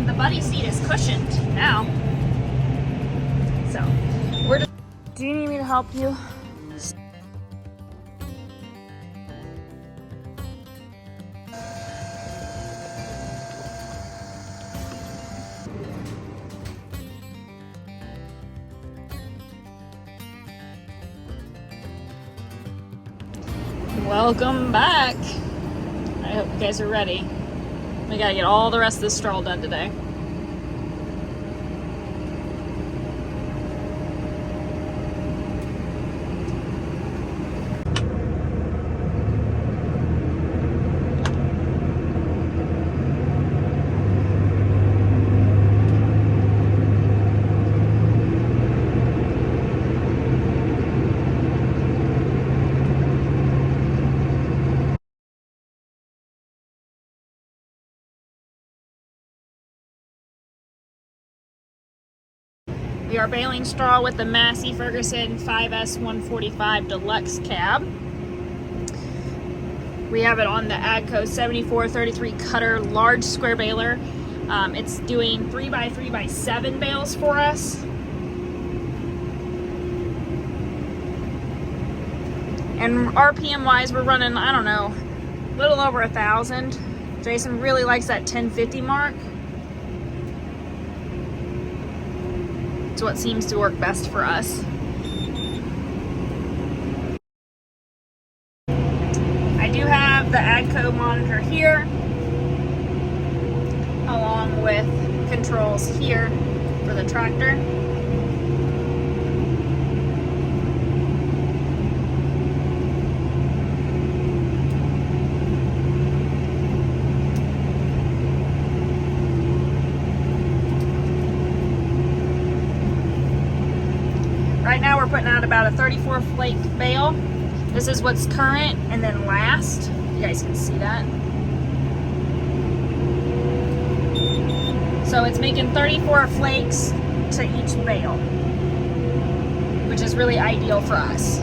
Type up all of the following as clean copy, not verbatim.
mean, the buddy seat is cushioned now. So, we're just... Do you need me to help you? Welcome back. I hope you guys are ready. We gotta get all the rest of this straw done today. We are baling straw with the Massey Ferguson 5S145 Deluxe cab. We have it on the AGCO 7433 Cutter Large Square Baler. It's doing 3x3x7 bales for us. And RPM wise, we're running, I don't know, a little over 1,000. Jason really likes that 1050 mark. It's what seems to work best for us. I do have the AGCO monitor here, along with controls here for the tractor. Right now we're putting out about a 34 flake bale. This is what's current and then last. You guys can see that. So it's making 34 flakes to each bale, which is really ideal for us.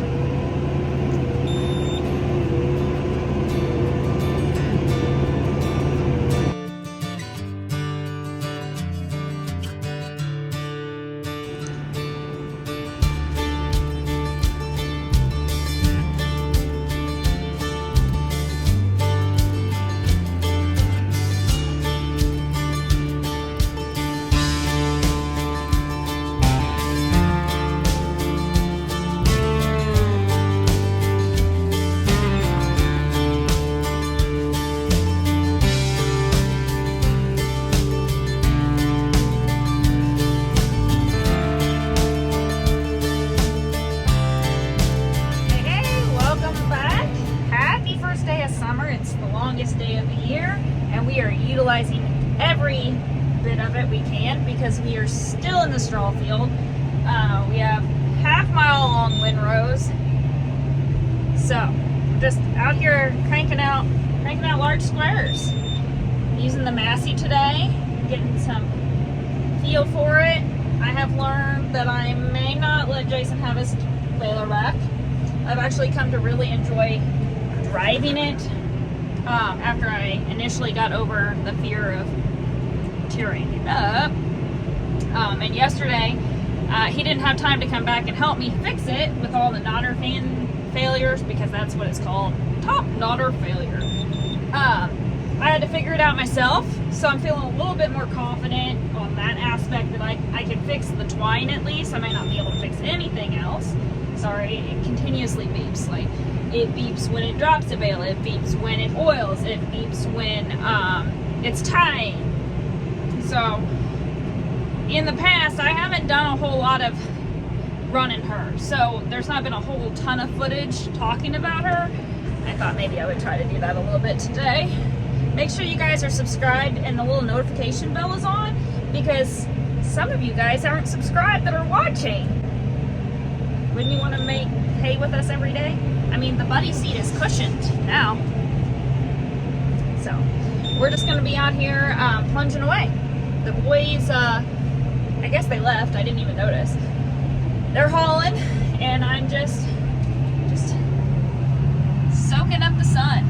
Day of the year, and we are utilizing every bit of it we can because we are still in the straw field. We have half-mile long windrows, so just out here cranking out large squares. Using the Massey today, getting some feel for it. I have learned that I may not let Jason have his baler back. I've actually come to really enjoy driving it. After I initially got over the fear of tearing it up. And yesterday, he didn't have time to come back and help me fix it with all the Norden fan failures, because that's what it's called, top Norden failure. I had to figure it out myself, so I'm feeling a little bit more confident on that aspect that I can fix the twine at least. I might not be able to fix anything else. Sorry, it continuously beeps. Like, it beeps when it drops a bale, it beeps when it oils, it beeps when it's tying. So, in the past, I haven't done a whole lot of running her. So, there's not been a whole ton of footage talking about her. I thought maybe I would try to do that a little bit today. Make sure you guys are subscribed and the little notification bell is on, because some of you guys aren't subscribed that are watching. Wouldn't you want to make hay with us every day? I mean, the buddy seat is cushioned now. So, we're just going to be out here plunging away. The boys, I guess they left. I didn't even notice. They're hauling, and I'm just soaking up the sun.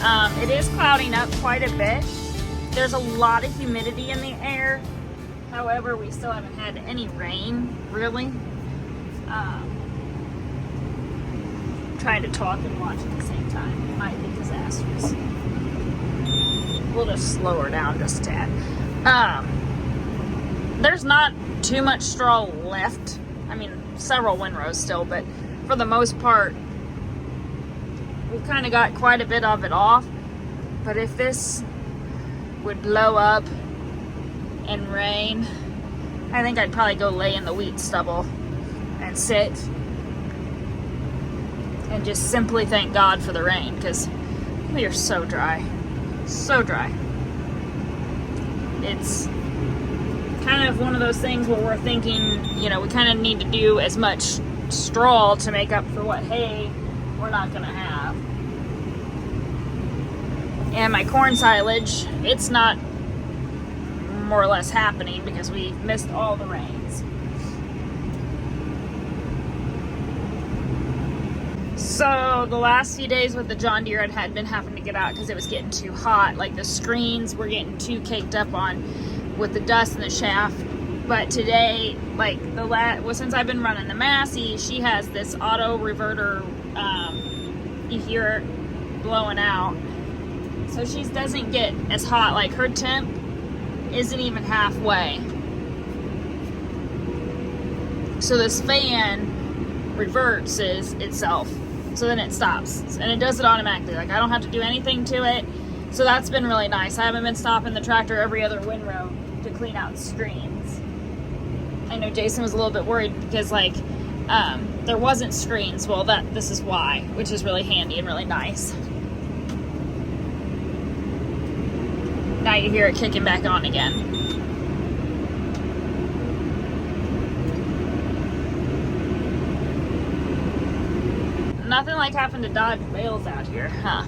It is clouding up quite a bit. There's a lot of humidity in the air. However, we still haven't had any rain, really. Trying to talk and watch at the same time. It might be disastrous. We'll just slow her down just a tad. There's not too much straw left. I mean, several windrows still, but for the most part, we've kind of got quite a bit of it off. But if this would blow up and rain, I think I'd probably go lay in the wheat stubble and sit and just simply thank God for the rain, because we are so dry. So dry. It's kind of one of those things where we're thinking, you know, we kind of need to do as much straw to make up for what hay we're not going to have. And my corn silage, it's not more or less happening because we missed all the rains. So the last few days with the John Deere, I had been having to get out because it was getting too hot. Like the screens were getting too caked up on with the dust in the shaft. But today, like since I've been running the Massey, she has this auto reverter. You hear it blowing out, so she doesn't get as hot. Like her temp isn't even halfway. So this fan reverts itself. So then it stops, and it does it automatically. Like I don't have to do anything to it. So that's been really nice. I haven't been stopping the tractor every other windrow to clean out screens. I know Jason was a little bit worried because like there wasn't screens. Well, this is why, which is really handy and really nice. Now you hear it kicking back on again. Nothing like having to dodge bales out here, huh?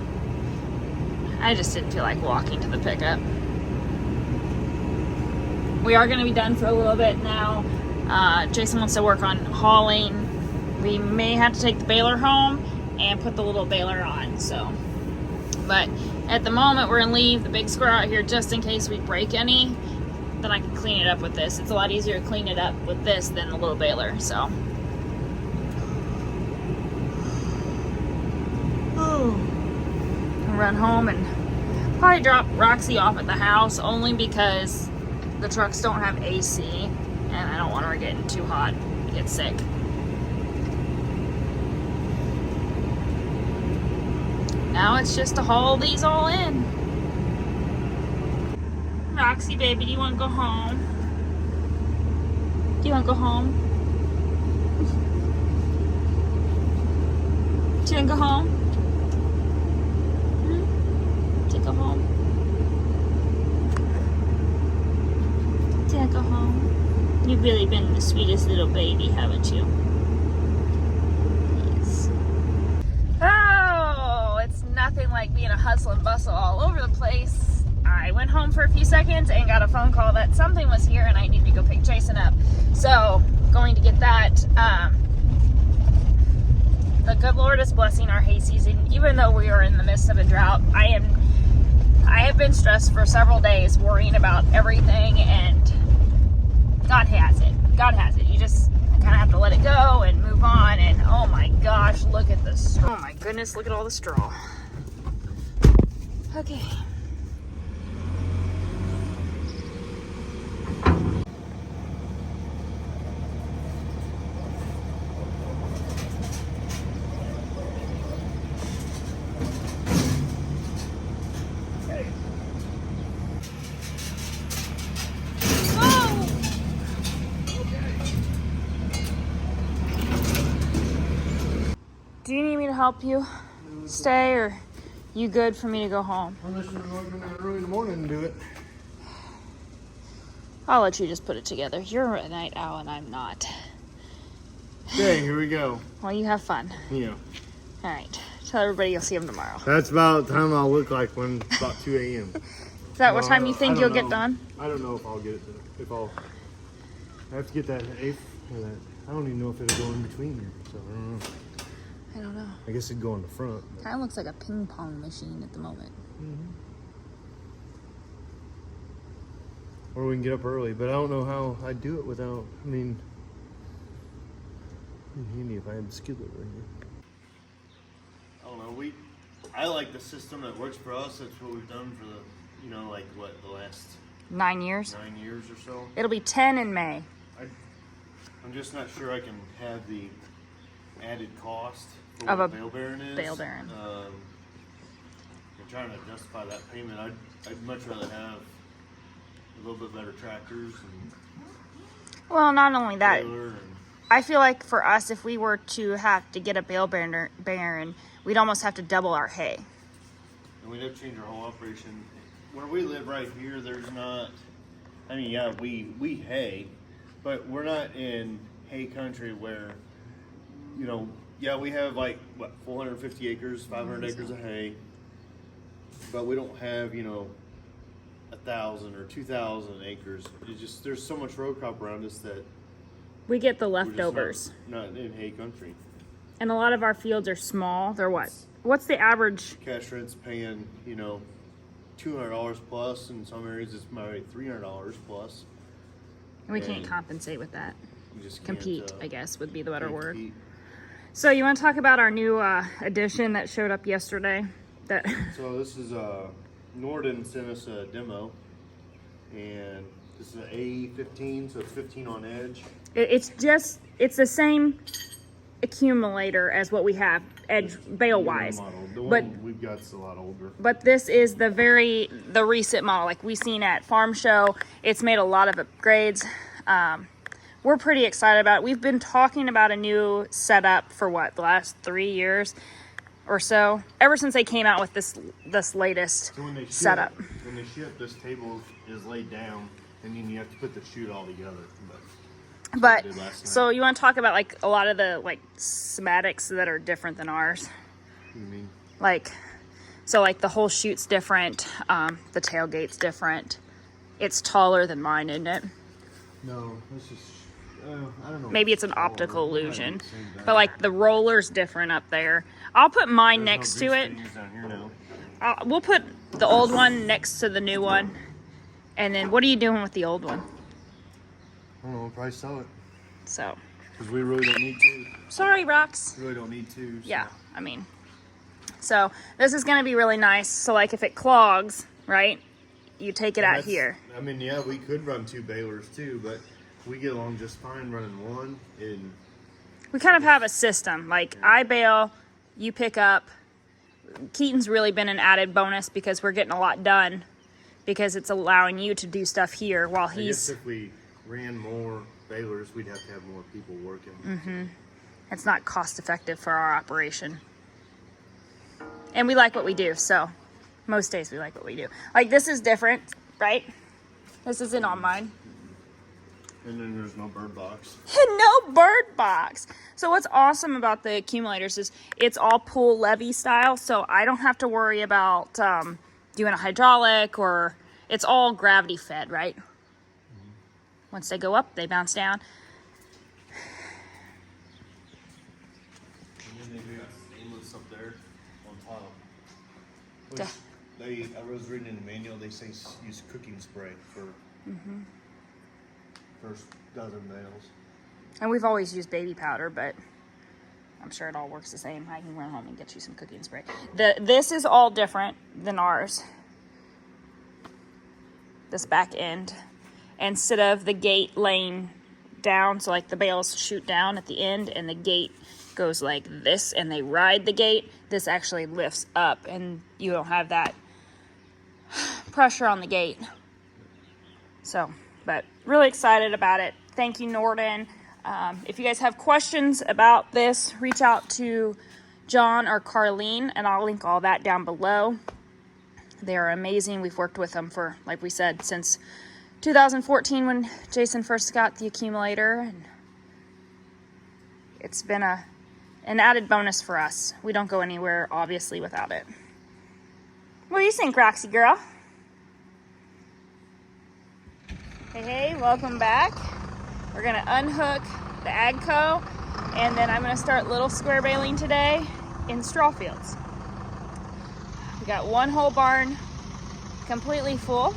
I just didn't feel like walking to the pickup. We are going to be done for a little bit now. Jason wants to work on hauling. We may have to take the baler home and put the little baler on, so. But at the moment, we're going to leave the big square out here just in case we break any. Then I can clean it up with this. It's a lot easier to clean it up with this than the little baler, so. Run home and probably drop Roxy off at the house, only because the trucks don't have AC and I don't want her getting too hot to get sick. Now it's just to haul these all in. Roxy, baby, do you want to go home? Do you want to go home? Do you want to go home? Go home. Dad, go home. You've really been the sweetest little baby, haven't you? Yes. Oh, it's nothing like being a hustle and bustle all over the place. I went home for a few seconds and got a phone call that something was here and I need to go pick Jason up. So, going to get that. The good Lord is blessing our hay season, even though we are in the midst of a drought. I have been stressed for several days worrying about everything, and God has it. God has it. You just kind of have to let it go and move on. And oh my gosh, look at the straw. Oh my goodness, look at all the straw. Okay. Do you need me to help you stay, or you good for me to go home? Unless you're going early in the morning and do it. I'll let you just put it together. You're a night owl and I'm not. Okay, here we go. Well, you have fun. Yeah. All right. Tell everybody you'll see them tomorrow. That's about the time I'll look like when it's about 2 a.m. Is that what time you think you'll get done? I don't know if I'll get it. I have to get that eighth or that. I don't even know if it'll go in between here, so I don't know. I don't know. I guess it'd go in the front. Kind of looks like a ping pong machine at the moment. Or we can get up early, but I don't know how I'd do it without, I mean, it'd be handy if I had the skillet right here. I don't know, I like the system that works for us. That's what we've done for the, like what, the last 9 years? 9 years or so. It'll be 10 in May. I'm just not sure I can have the added cost for Of what a bail bearing is. bail bearing. I'm trying to justify that payment. I'd much rather have a little bit better tractors and Well, not only that, baler and I feel like for us, if we were to have to get a bail baron, we'd almost have to double our hay. and we'd have to change our whole operation. Where we live right here, there's not. I mean, yeah, we hay, but we're not in hay country where, yeah, we have like what 450 acres, 500 acres of hay, but we don't have 1,000 or 2,000 acres. It's just there's so much row crop around us that We get the we're just leftovers. not in hay country. And a lot of our fields are small. They're what? What's the average? Cash rent's paying $200 plus. In some areas, it's maybe $300 plus. And we can't And compensate with that. You just can't, Compete, I guess, would be the better can't word. compete. So you want to talk about our new addition that showed up yesterday? That So this is Norden sent us a demo, and this is an AE15, so it's 15 on edge. it's the same accumulator as what we have edge bale wise, Model. The but one we've got is a lot older. but this is the recent model, like we seen at Farm Show. It's made a lot of upgrades. We're pretty excited about it. We've been talking about a new setup for the last 3 years or so, ever since they came out with this latest So when they setup. When they ship, this table is laid down, and then you have to put the chute all together. But did last so you want to talk about like a lot of the schematics that are different than ours? You mean? Like the whole chute's different. The tailgate's different. It's taller than mine, isn't it? No, this is. I don't know. Maybe it's an optical illusion, but like the roller's different up there. I'll put mine next to it. Down here now. We'll put the old one next to the new one. And then what are you doing with the old one? I don't know. We'll probably sell it So, because we really don't need to. sorry, Rocks. Really don't need to. So. Yeah, I mean, so this is going to be really nice. So like if it clogs, right, you take it out here. I mean, yeah, we could run 2 balers too, but we get along just fine running one. And We kind of have a system. Like I bale, you pick up. Keaton's really been an added bonus because we're getting a lot done because it's allowing you to do stuff here while I guess if we ran more balers, we'd have to have more people working. it's not cost effective for our operation. And we like what we do, so most days we like what we do. Like this is different, right? This isn't on mine. And then there's no bird box. No bird box. So what's awesome about the accumulators is it's all pull levy style, so I don't have to worry about doing a hydraulic, or it's all gravity fed, right? Once they go up, they bounce down. And then they got stainless up there on top. Duh. I was reading in the manual, they say use cooking spray for first dozen bales. And we've always used baby powder, but I'm sure it all works the same. I can run home and get you some cooking spray. This is all different than ours. This back end. Instead of the gate laying down, so like the bales shoot down at the end and the gate goes like this and they ride the gate, this actually lifts up and you don't have that pressure on the gate. So, but really excited about it. Thank you, Norden. If you guys have questions about this, reach out to John or Carlene, and I'll link all that down below. They are amazing. We've worked with them for, like we said, since 2014 when Jason first got the accumulator, and it's been an added bonus for us. We don't go anywhere, obviously, without it. What do you think, Roxy girl? Hey, welcome back. We're gonna unhook the AGCO And then I'm gonna start little square baling today in straw fields. We got one whole barn completely full.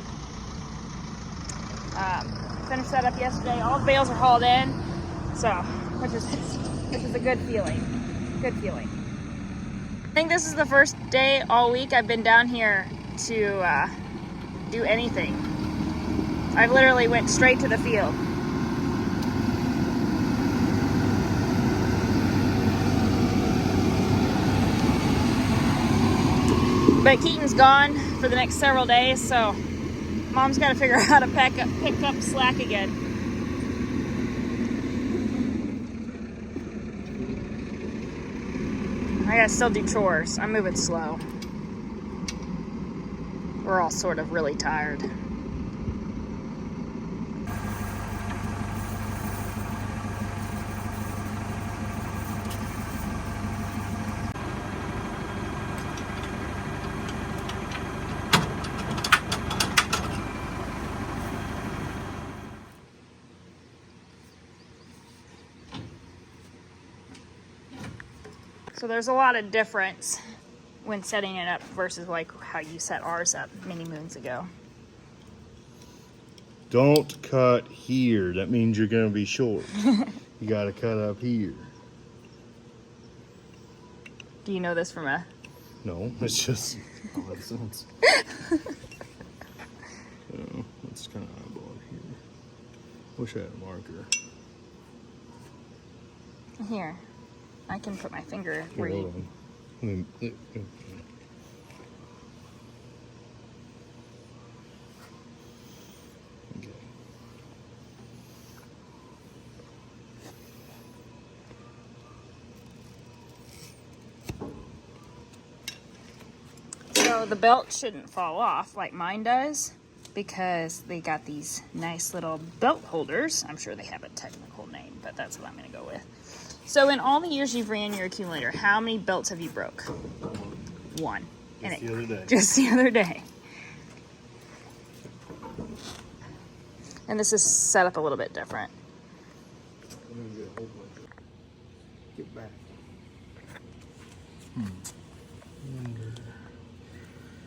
Finished that up yesterday. All the bales are hauled in, so which is a good feeling. Good feeling. I think this is the first day all week I've been down here to do anything. I've literally went straight to the field. But Keaton's gone for the next several days, so Mom's got to figure out how to pick up slack again. I gotta still do chores. I'm moving slow. We're all sort of really tired. So there's a lot of difference when setting it up versus like how you set ours up many moons ago. Don't cut here. That means you're gonna be short. You gotta cut up here. Do you know this from a... No, it's just nonsense. Let's kind of eyeball it here. Wish I had a marker. Here, I can put my finger where Here, you... hold on. Okay. So the belt shouldn't fall off like mine does because they got these nice little belt holders. I'm sure they have a technical name, but that's what I'm going to go with. So in all the years you've ran your accumulator, how many belts have you broke? One. Just the other day. Just the other day. And this is set up a little bit different. Get back.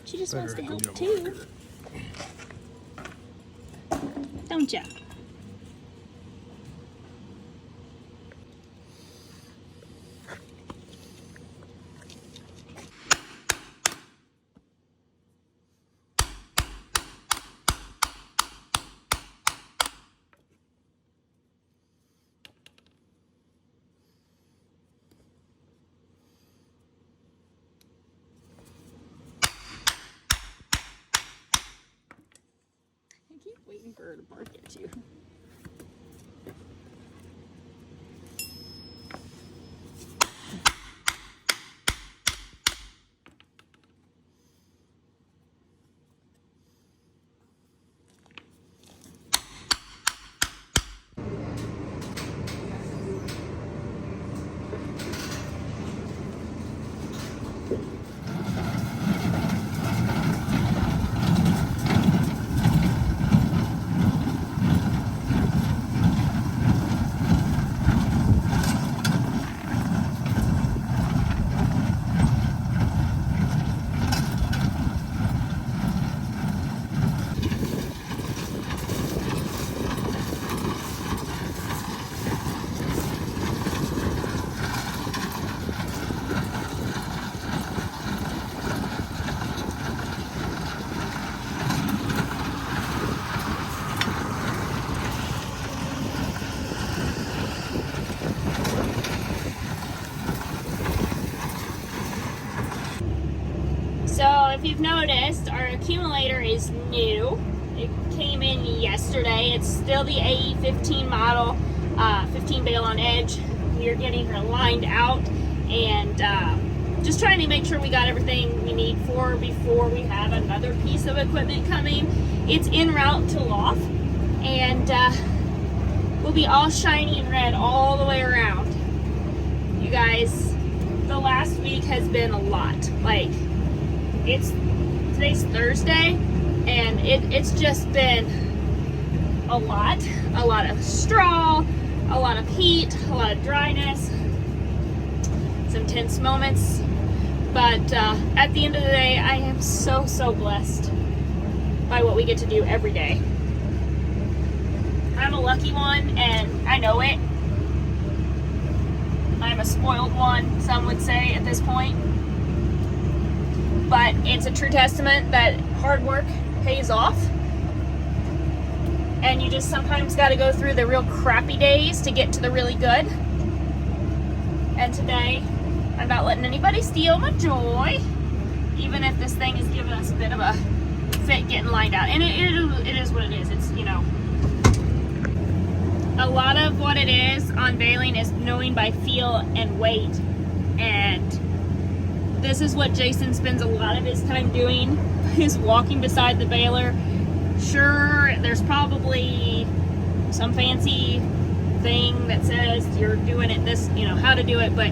She just wants to help too. Don't ya? I keep waiting for her to bark at you. So if you've noticed, our accumulator is new. It came in yesterday. It's still the AE15 model, 15 bale on edge. We are getting her lined out and just trying to make sure we got everything we need for before we have another piece of equipment coming. It's en route to loft and will be all shiny and red all the way around. You guys, the last week has been a lot. Like, today's Thursday, and it's just been a lot of straw, a lot of heat, a lot of dryness. some tense moments. But at the end of the day, I am so, so blessed by what we get to do every day. I'm a lucky one, and I know it. I'm a spoiled one, some would say at this point. But it's a true testament that hard work pays off. And you just sometimes got to go through the real crappy days to get to the really good. And today, I'm not letting anybody steal my joy, even if this thing is giving us a bit of a fit getting lined out. And it is what it is. It's, you know, a lot of what it is on baling is knowing by feel and weight. And this is what Jason spends a lot of his time doing, is walking beside the baler. Sure, there's probably some fancy thing that says you're doing it this, you know, how to do it, but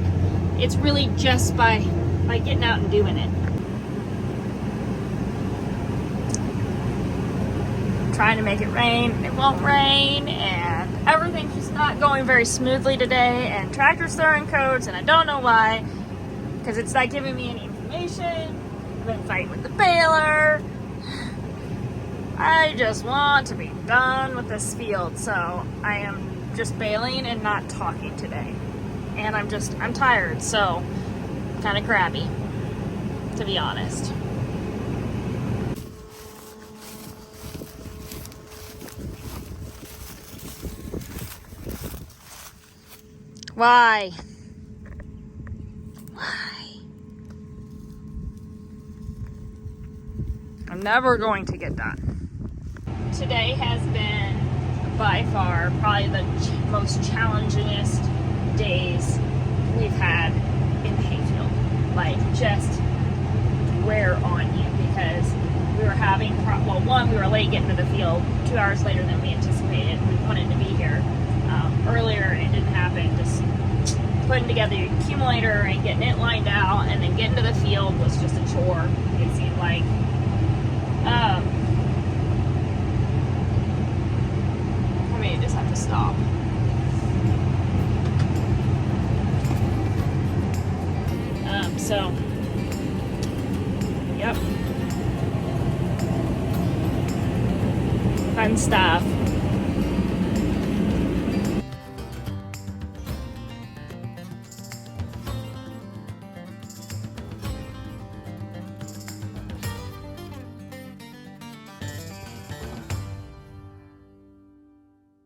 it's really just by getting out and doing it. Trying to make it rain, it won't rain, and everything's just not going very smoothly today, and tractor's throwing coats, and I don't know why, because it's not giving me any information. I've been fighting with the baler. I just want to be done with this field, so I am just baling and not talking today. And I'm tired, so kind of crabby, to be honest. Why? I'm never going to get done. Today has been by far probably the most challengingest days we've had in the hayfield. Like, just wear on you, because we were having, well, one, we were late getting to the field, 2 hours later than we anticipated. We wanted to be here earlier, and it didn't happen. Just putting together the accumulator and getting it lined out, and then getting to the field was just a chore, it seemed like. I may just have to stop. So, yep. Fun stuff.